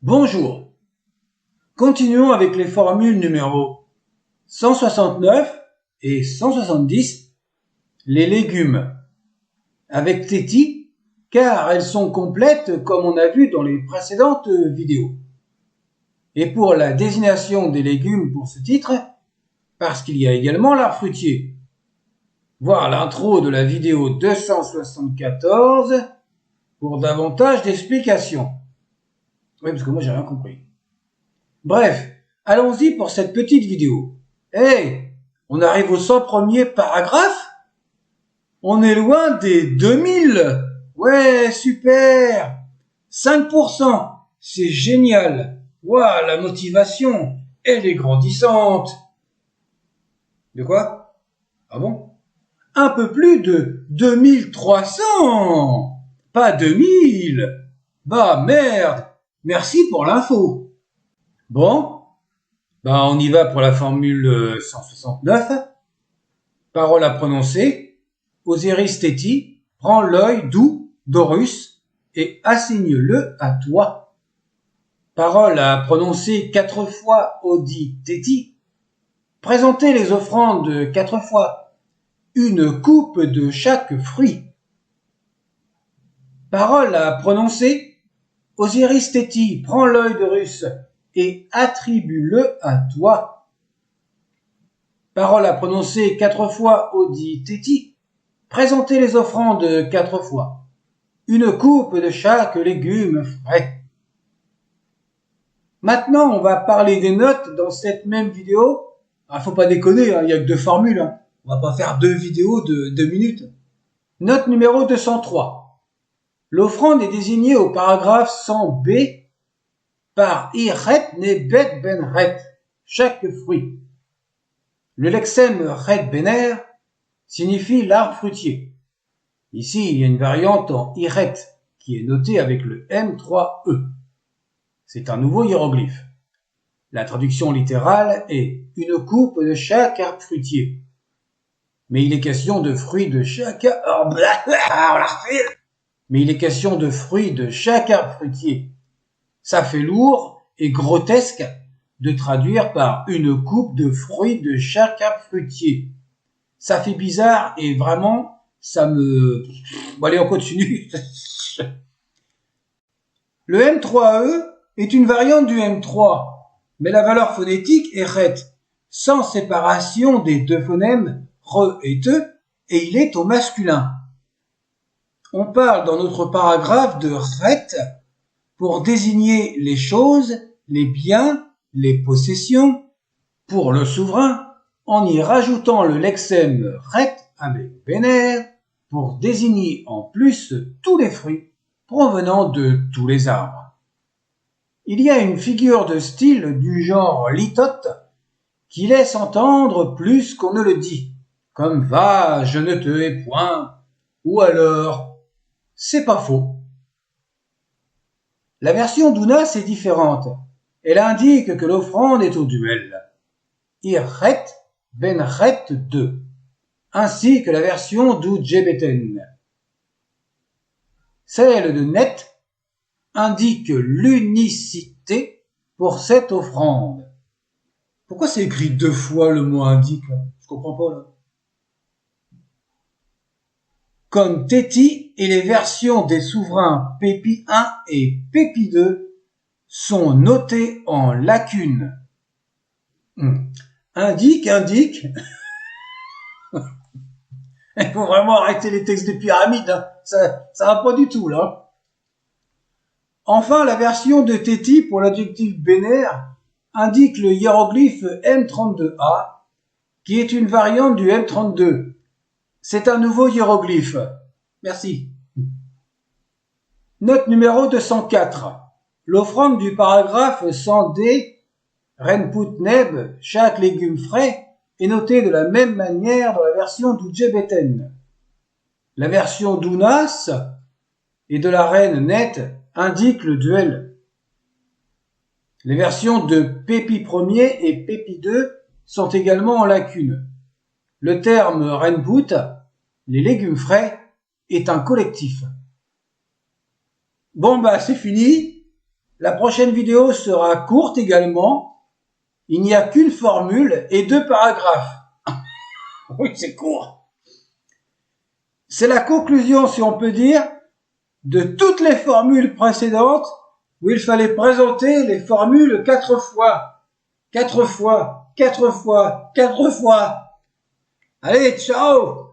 Bonjour. Continuons avec les formules numéro 169 et 170, les légumes, avec Téti, car elles sont complètes comme on a vu dans les précédentes vidéos. Et pour la désignation des légumes pour ce titre, parce qu'il y a également l'arbre fruitier. Voir l'intro de la vidéo 274 pour davantage d'explications. Oui, parce que moi j'ai rien compris. Bref, allons-y pour cette petite vidéo. Hey, on arrive aux 100 premiers paragraphes? On est loin des 2000. Ouais, super. 5%, c'est génial. Waouh, la motivation, elle est grandissante. De quoi? Ah bon? Un peu plus de 2300. Pas 2000. Bah merde. Merci pour l'info. Bon, bah on y va pour la formule 169. Parole à prononcer. Osiris Téti, prends l'œil d'Horus et assigne-le à toi. Parole à prononcer 4 fois Odi Téti. Présentez les offrandes 4 fois. Une coupe de chaque fruit. Parole à prononcer. Osiris Téti, prends l'œil d'Horus et attribue-le à toi. Parole à prononcer 4 fois Odi Téti. Présentez les offrandes 4 fois. Une coupe de chaque légume frais. Maintenant, on va parler des notes dans cette même vidéo. Faut pas déconner, il n'y a que 2 formules. On va pas faire 2 vidéos de 2 minutes. Note numéro 203. L'offrande est désignée au paragraphe 100b par Iret Nebet Ben Ret, chaque fruit. Le lexème Ret Bener signifie l'arbre fruitier. Ici, il y a une variante en Iret qui est notée avec le M3E. C'est un nouveau hiéroglyphe. La traduction littérale est une coupe de chaque arbre fruitier. Mais il est question de fruits de chaque arbre fruitier. Ça fait lourd et grotesque de traduire par une coupe de fruits de chaque arbre fruitier. Ça fait bizarre et vraiment, ça me... Bon, allez, on continue. Le M3E est une variante du M3, mais la valeur phonétique est ret, sans séparation des 2 phonèmes re et te, et il est au masculin. On parle dans notre paragraphe de ret pour désigner les choses, les biens, les possessions, pour le souverain, en y rajoutant le lexème ret avec bener pour désigner en plus tous les fruits provenant de tous les arbres. Il y a une figure de style du genre litote qui laisse entendre plus qu'on ne le dit, comme va, je ne te hais point, ou alors, c'est pas faux. La version d'Unas est différente. Elle indique que l'offrande est au duel. Irret ben ret 2, ainsi que la version d'Udjebeten. Celle de Net indique l'unicité pour cette offrande. Pourquoi c'est écrit 2 fois le mot indique là? Je comprends pas là. Comme Téti et les versions des souverains Pépi 1 et Pépi 2 sont notées en lacunes. Indique. Il faut vraiment arrêter les textes de pyramide, hein. Ça va pas du tout là. Enfin, la version de Téti pour l'adjectif bénaire indique le hiéroglyphe M32A, qui est une variante du M32. C'est un nouveau hiéroglyphe. Merci. Note numéro 204. L'offrande du paragraphe 100D, Renput Neb, chaque légume frais, est notée de la même manière dans la version d'Udjebeten. La version d'Unas et de la reine Net indiquent le duel. Les versions de Pépi 1er et Pépi 2 sont également en lacune. Le terme Renput, les légumes frais, est un collectif. Bon bah c'est fini. La prochaine vidéo sera courte également. Il n'y a qu'une formule et 2 paragraphes. Oui, c'est court. C'est la conclusion, si on peut dire, de toutes les formules précédentes où il fallait présenter les formules 4 fois. 4 fois, 4 fois, 4 fois. Allez, ciao!